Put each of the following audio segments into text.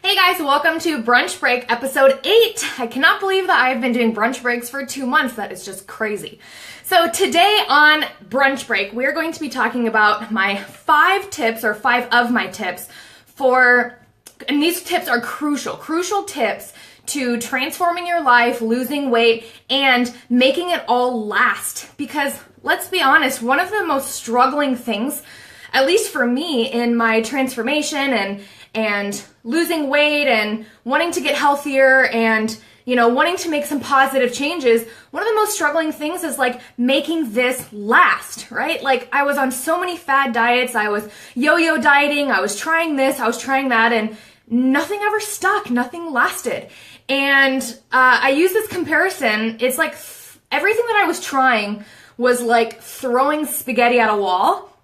Hey guys, welcome to Brunch Break episode 8. I cannot believe that I've been doing brunch breaks for 2 months. That is just crazy. So today on Brunch Break, we're going to be talking about my 5 tips, or 5 of my tips and these tips are crucial tips to transforming your life, losing weight, and making it all last. Because let's be honest, one of the most struggling things, at least for me in my transformation and losing weight and wanting to get healthier and, wanting to make some positive changes, one of the most struggling things is like making this last, right? Like I was on so many fad diets, I was yo-yo dieting, I was trying this, I was trying that, and nothing ever stuck, nothing lasted. And I use this comparison, it's like everything that I was trying was like throwing spaghetti at a wall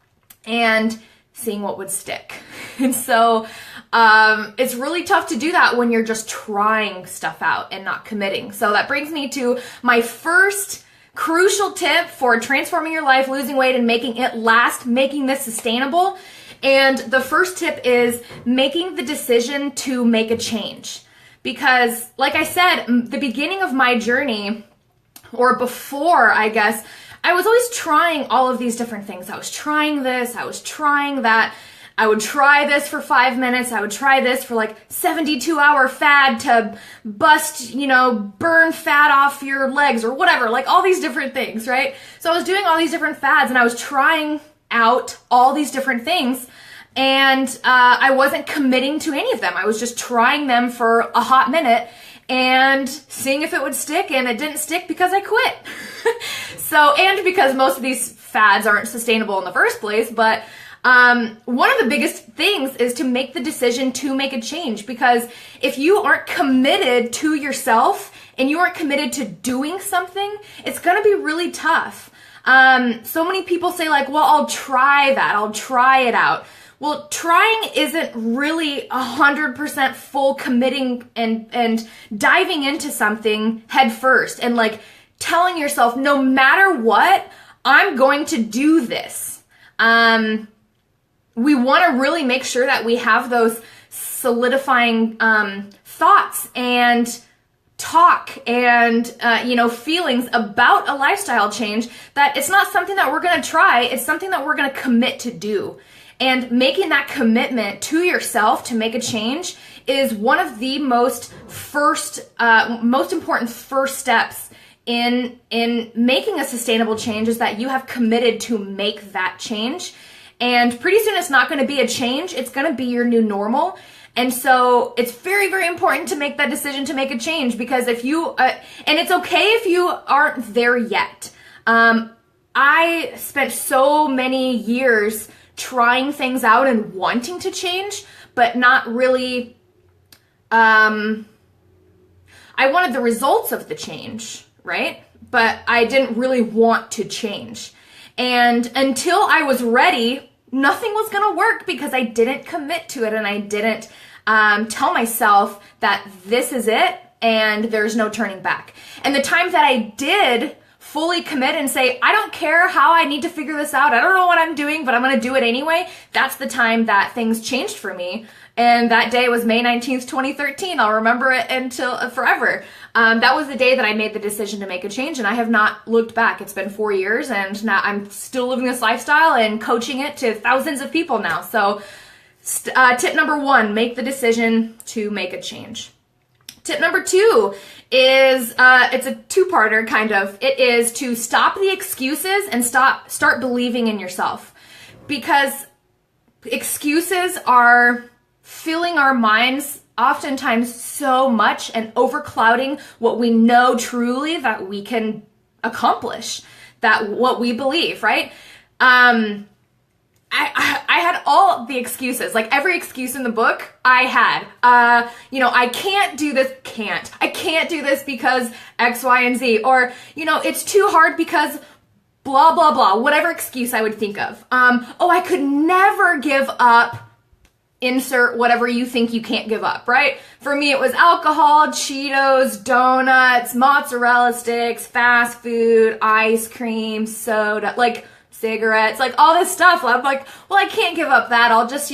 and seeing what would stick. And so it's really tough to do that when you're just trying stuff out and not committing. So that brings me to my first crucial tip for transforming your life, losing weight, and making it last, making this sustainable. And the first tip is making the decision to make a change. Because like I said, the beginning of my journey, or before, I guess, I was always trying all of these different things. I was trying this, I was trying that. I would try this for 5 minutes. I would try this for like 72-hour fad to bust, burn fat off your legs or whatever, like all these different things, right? So I was doing all these different fads and I was trying out all these different things, and I wasn't committing to any of them. I was just trying them for a hot minute and seeing if it would stick, and it didn't stick because I quit. And because most of these fads aren't sustainable in the first place, but one of the biggest things is to make the decision to make a change, because if you aren't committed to yourself and you aren't committed to doing something, it's going to be really tough. So many people say like, well, I'll try that. I'll try it out. Well, trying isn't really 100% full committing and diving into something head first and like telling yourself, no matter what, I'm going to do this. We want to really make sure that we have those solidifying thoughts and talk and feelings about a lifestyle change, that it's not something that we're going to try, it's something that we're going to commit to do. And making that commitment to yourself to make a change is one of the most important first steps in making a sustainable change, is that you have committed to make that change. And pretty soon it's not going to be a change, it's going to be your new normal. And so it's very, very important to make that decision to make a change, because if you, and it's okay if you aren't there yet. I spent so many years trying things out and wanting to change, but not really, I wanted the results of the change, right? But I didn't really want to change. And until I was ready, nothing was going to work, because I didn't commit to it and I didn't tell myself that this is it and there's no turning back. And the time that I did fully commit and say, I don't care how I need to figure this out, I don't know what I'm doing, but I'm going to do it anyway, that's the time that things changed for me. And that day was May 19th, 2013. I'll remember it until forever. That was the day that I made the decision to make a change, and I have not looked back. It's been 4 years, and now I'm still living this lifestyle and coaching it to thousands of people now. So tip number 1, make the decision to make a change. Tip number 2 is, it's a two-parter kind of. It is to stop the excuses and start believing in yourself. Because excuses are filling our minds oftentimes so much and overclouding what we know truly that we can accomplish, that what we believe, right? I had all the excuses, like every excuse in the book I had. I can't do this, I can't do this because X, Y, and Z, or, it's too hard because blah, blah, blah, whatever excuse I would think of. I could never give up, insert whatever you think you can't give up, right? For me, it was alcohol, Cheetos, donuts, mozzarella sticks, fast food, ice cream, soda, like cigarettes, like all this stuff. I'm like, well, I can't give up that. I'll just,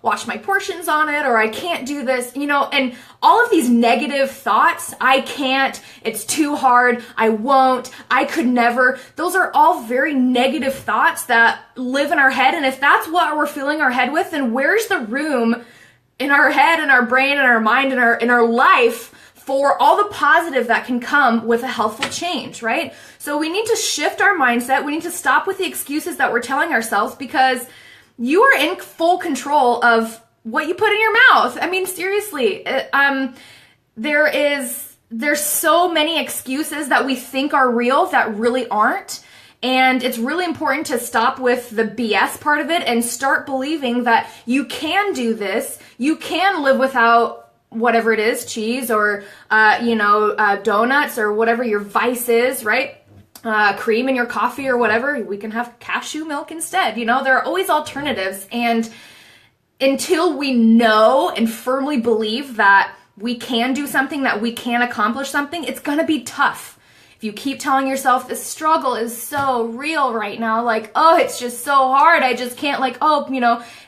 watch my portions on it, or I can't do this, and all of these negative thoughts, I can't, it's too hard, I won't, I could never. Those are all very negative thoughts that live in our head. And if that's what we're filling our head with, then where's the room in our head and our brain and our mind and in our life for all the positive that can come with a healthful change, right? So we need to shift our mindset. We need to stop with the excuses that we're telling ourselves, because you are in full control of what you put in your mouth. I mean, seriously, there's so many excuses that we think are real that really aren't. And it's really important to stop with the BS part of it and start believing that you can do this. You can live without whatever it is, cheese or, donuts or whatever your vice is, right? Cream in your coffee or whatever. We can have cashew milk instead. There are always alternatives. And until we know and firmly believe that we can do something, that we can accomplish something, it's going to be tough. If you keep telling yourself this struggle is so real right now, like, oh, it's just so hard, I just can't, and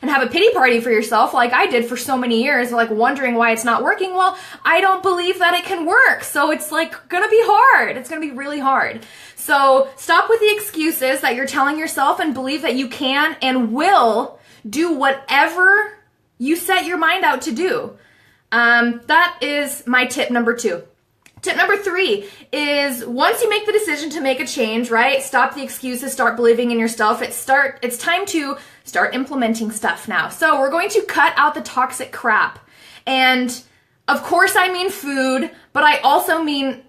have a pity party for yourself like I did for so many years, like wondering why it's not working. Well, I don't believe that it can work. So it's gonna be hard. It's gonna be really hard. So stop with the excuses that you're telling yourself and believe that you can and will do whatever you set your mind out to do. That is my tip number 2. Tip number 3 is, once you make the decision to make a change, right? Stop the excuses, start believing in yourself. It's time to start implementing stuff now. So we're going to cut out the toxic crap. And of course I mean food, but I also mean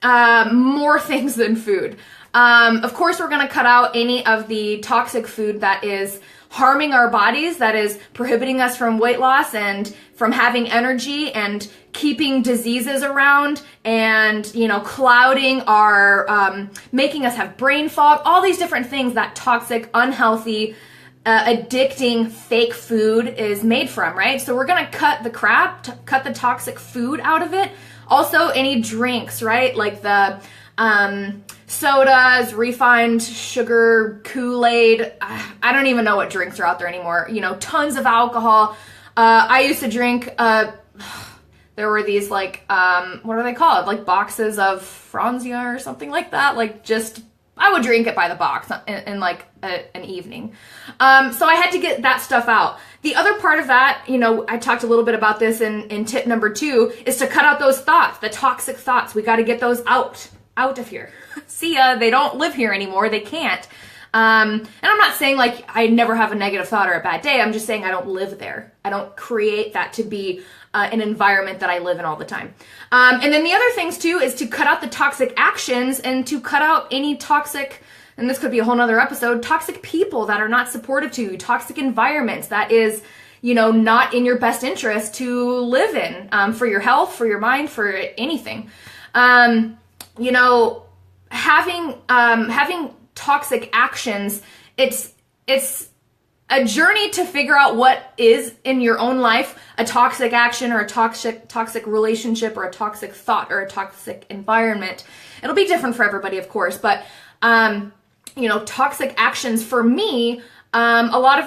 more things than food. Of course we're going to cut out any of the toxic food that is harming our bodies, that is prohibiting us from weight loss and from having energy and keeping diseases around and, clouding our, making us have brain fog, all these different things that toxic, unhealthy, addicting, fake food is made from, right? So we're going to cut the crap, cut the toxic food out of it. Also, any drinks, right? Like the sodas, refined sugar, Kool-Aid. I don't even know what drinks are out there anymore. Tons of alcohol. I used to drink, there were these what are they called? Like boxes of Franzia or something like that. I would drink it by the box in an evening. So I had to get that stuff out. The other part of that, I talked a little bit about this in tip number 2, is to cut out those thoughts, the toxic thoughts. We got to get those out of here. See ya, they don't live here anymore. They can't. And I'm not saying I never have a negative thought or a bad day. I'm just saying I don't live there. I don't create that to be an environment that I live in all the time. And then the other things too is to cut out the toxic actions and to cut out any toxic, and this could be a whole nother episode, toxic people that are not supportive to you, toxic environments that is, not in your best interest to live in, for your health, for your mind, for anything. Having toxic actions, it's a journey to figure out what is in your own life a toxic action or a toxic relationship or a toxic thought or a toxic environment. It'll be different for everybody, of course, but toxic actions for me, a lot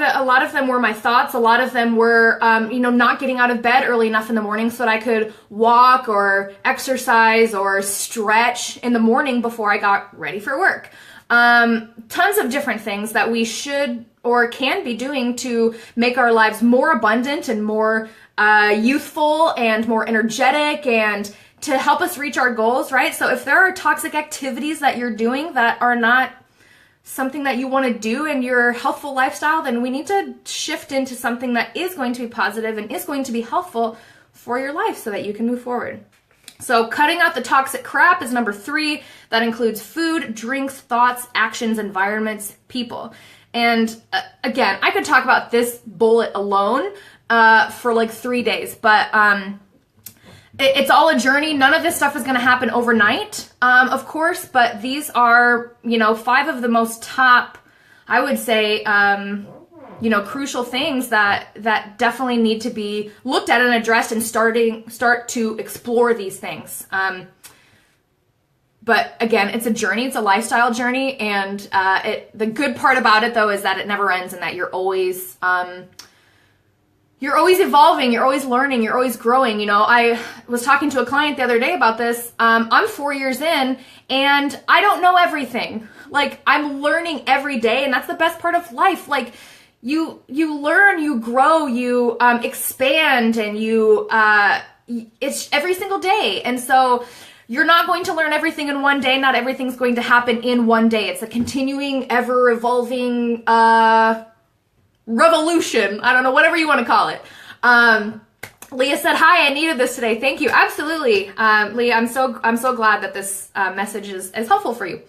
of them were my thoughts. A lot of them were, not getting out of bed early enough in the morning so that I could walk or exercise or stretch in the morning before I got ready for work. Tons of different things that we should or can be doing to make our lives more abundant and more youthful and more energetic and to help us reach our goals, right? So if there are toxic activities that you're doing that are not something that you want to do in your healthful lifestyle, then we need to shift into something that is going to be positive and is going to be helpful for your life so that you can move forward. So cutting out the toxic crap is number 3. That includes food, drinks, thoughts, actions, environments, people. And again, I could talk about this bullet alone for 3 days, but it's all a journey. None of this stuff is going to happen overnight, of course, but these are, 5 of the most top, I would say, crucial things that definitely need to be looked at and addressed and start to explore these things. But again, it's a journey, it's a lifestyle journey, and the good part about it though is that it never ends and that you're always evolving, you're always learning, you're always growing. You know, I was talking to a client the other day about this. I'm 4 years in and I don't know everything. Like, I'm learning every day, and that's the best part of life. Like, you learn, you grow, you expand, and it's every single day. And so you're not going to learn everything in one day. Not everything's going to happen in one day. It's a continuing, ever evolving revolution. I don't know, whatever you want to call it. Leah said, "Hi, I needed this today." Thank you. Absolutely. Leah, I'm so glad that this message is helpful for you.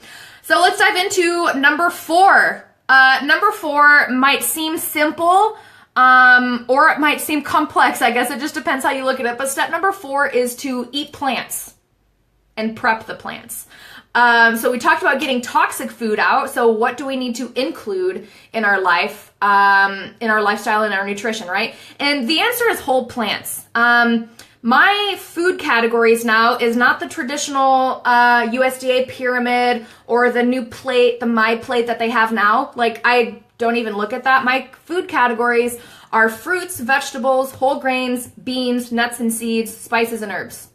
So let's dive into number 4. Number 4 might seem simple, or it might seem complex. I guess it just depends how you look at it. But step number 4 is to eat plants and prep the plants. So we talked about getting toxic food out. So what do we need to include in our life, in our lifestyle, in our nutrition, right? And the answer is whole plants. My food categories now is not the traditional USDA pyramid or the new plate, the My Plate that they have now. Like, I don't even look at that. My food categories are fruits, vegetables, whole grains, beans, nuts and seeds, spices and herbs.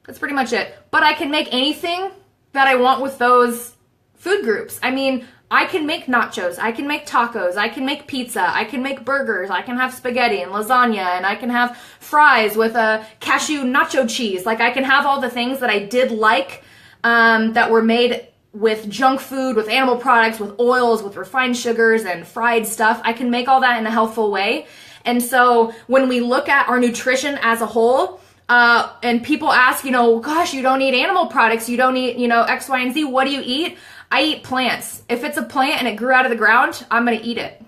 That's pretty much it. But I can make anything that I want with those food groups. I mean, I can make nachos, I can make tacos, I can make pizza, I can make burgers, I can have spaghetti and lasagna, and I can have fries with a cashew nacho cheese. Like, I can have all the things that I did like, that were made with junk food, with animal products, with oils, with refined sugars and fried stuff. I can make all that in a healthful way. And so when we look at our nutrition as a whole, and people ask, you know, gosh, you don't eat animal products, you don't eat, you know, X, Y, and Z, what do you eat? I eat plants. If it's a plant and it grew out of the ground, I'm going to eat it.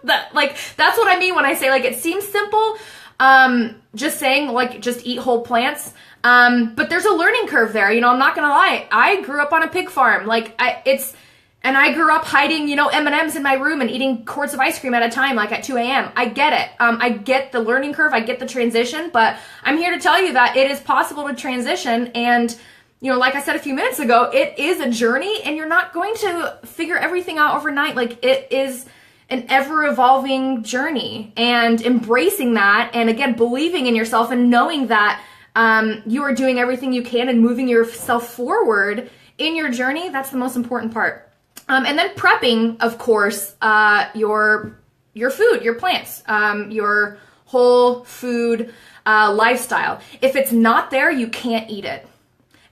That's what I mean when I say, like, it seems simple, just saying, like, just eat whole plants. But there's a learning curve there. You know, I'm not going to lie. I grew up on a pig farm. And I grew up hiding, you know, M&Ms in my room and eating quarts of ice cream at a time, like at 2 a.m. I get it. I get the learning curve. I get the transition, but I'm here to tell you that it is possible to transition. And, you know, like I said a few minutes ago, it is a journey, and you're not going to figure everything out overnight. Like, it is an ever-evolving journey, and embracing that, and again, believing in yourself and knowing that you are doing everything you can and moving yourself forward in your journey, that's the most important part. And then prepping, of course, your food, your plants, your whole food lifestyle. If it's not there, you can't eat it.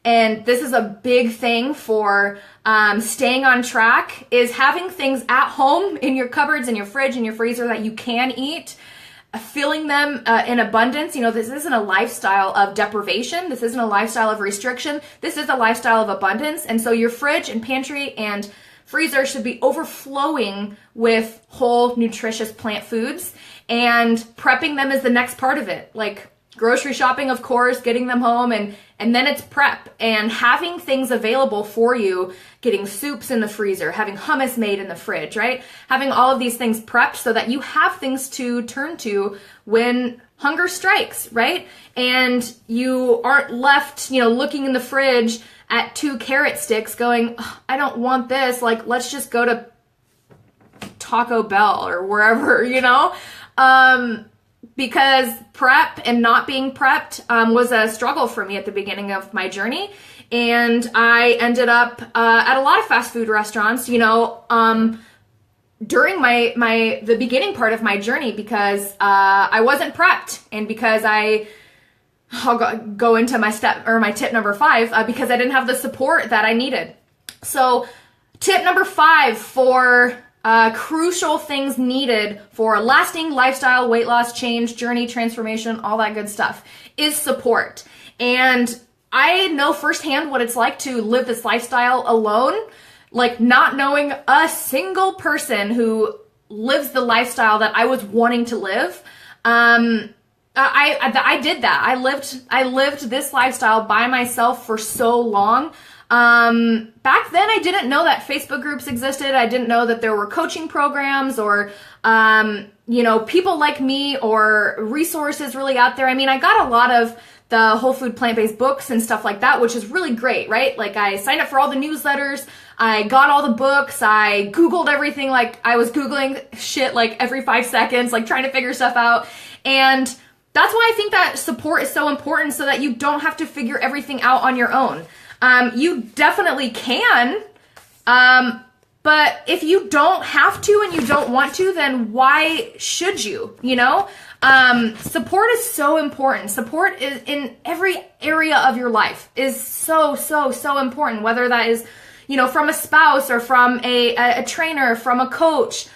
And this is a big thing for staying on track, is having things at home in your cupboards, in your fridge, in your freezer that you can eat, filling them in abundance. You know, this isn't a lifestyle of deprivation. This isn't a lifestyle of restriction. This is a lifestyle of abundance. And so your fridge and pantry and freezer should be overflowing with whole, nutritious plant foods, and prepping them is the next part of it. Like, grocery shopping, of course, getting them home, and then it's prep and having things available for you, getting soups in the freezer, having hummus made in the fridge, right? Having all of these things prepped so that you have things to turn to when hunger strikes, right? And you aren't left, you know, looking in the fridge at 2 carrot sticks going, oh, I don't want this. Like, let's just go to Taco Bell or wherever, you know? Because prep and not being prepped was a struggle for me at the beginning of my journey. And I ended up at a lot of fast food restaurants, you know, during the beginning part of my journey, because I wasn't prepped, and because I'll go into my tip number 5, because I didn't have the support that I needed. So tip number 5 for crucial things needed for a lasting lifestyle, weight loss, change, journey, transformation, all that good stuff, is support. And I know firsthand what it's like to live this lifestyle alone, like not knowing a single person who lives the lifestyle that I was wanting to live. I did that. I lived this lifestyle by myself for so long. Back then I didn't know that Facebook groups existed. I didn't know that there were coaching programs or people like me or resources really out there. I mean, I got a lot of the whole food plant-based books and stuff like that, which is really great, right? Like I signed up for all the newsletters, I got all the books, I Googled everything, like I was Googling shit like every 5 seconds, like trying to figure stuff out. And that's why I think that support is so important, so that you don't have to figure everything out on your own. You definitely can, but if you don't have to and you don't want to, then why should you, Support is so important. Support is in every area of your life is so, so, so important, whether that is, from a spouse or from a trainer, from a coach,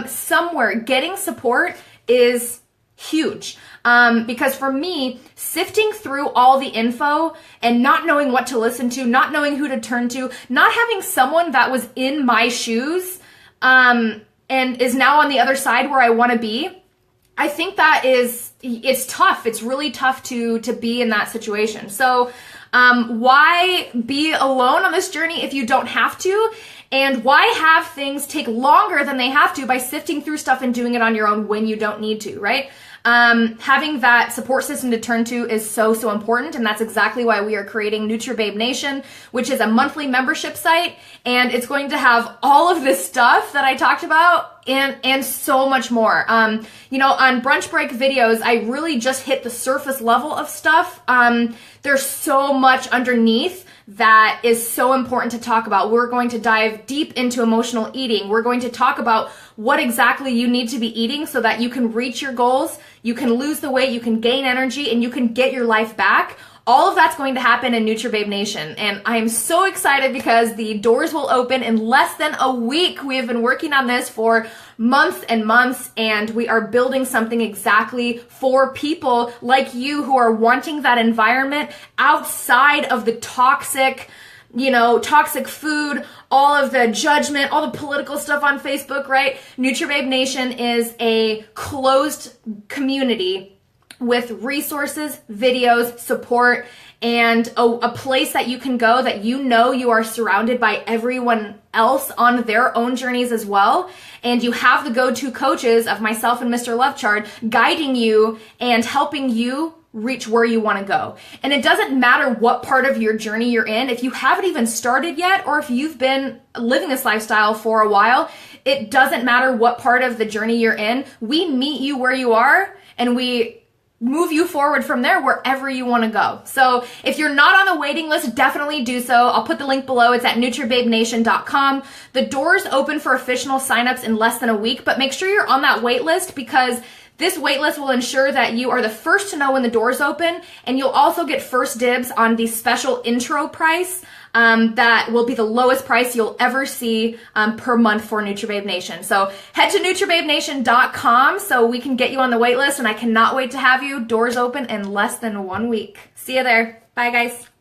somewhere. Getting support is huge. Because for me, sifting through all the info and not knowing what to listen to, not knowing who to turn to, not having someone that was in my shoes, and is now on the other side where I want to be, I think that it's tough. It's really tough to be in that situation. So, why be alone on this journey if you don't have to? And why have things take longer than they have to by sifting through stuff and doing it on your own when you don't need to, right? Having that support system to turn to is so, so important. And that's exactly why we are creating NutriBabe Nation, which is a monthly membership site. And it's going to have all of this stuff that I talked about and so much more. On Brunch Break videos, I really just hit the surface level of stuff. There's so much underneath that is so important to talk about. We're going to dive deep into emotional eating. We're going to talk about what exactly you need to be eating so that you can reach your goals, you can lose the weight, you can gain energy, and you can get your life back. All of that's going to happen in NutriBabe Nation. And I am so excited because the doors will open in less than a week. We have been working on this for months and months, and we are building something exactly for people like you who are wanting that environment outside of the toxic food, all of the judgment, all the political stuff on Facebook, right? NutriBabe Nation is a closed community with resources, videos, support, and a place that you can go that you are surrounded by everyone else on their own journeys as well. And you have the go-to coaches of myself and Mr. Love Chard guiding you and helping you reach where you want to go. And it doesn't matter what part of your journey you're in. If you haven't even started yet, or if you've been living this lifestyle for a while, it doesn't matter what part of the journey you're in. We meet you where you are, and we move you forward from there wherever you want to go. So if you're not on the waiting list, definitely do so. I'll put the link below. It's at NutriBabeNation.com. The doors open for official signups in less than a week, but make sure you're on that wait list, because this wait list will ensure that you are the first to know when the doors open, and you'll also get first dibs on the special intro price that will be the lowest price you'll ever see per month for NutriBabe Nation. So head to NutriBabeNation.com so we can get you on the wait list, and I cannot wait to have you. Doors open in less than 1 week. See you there. Bye, guys.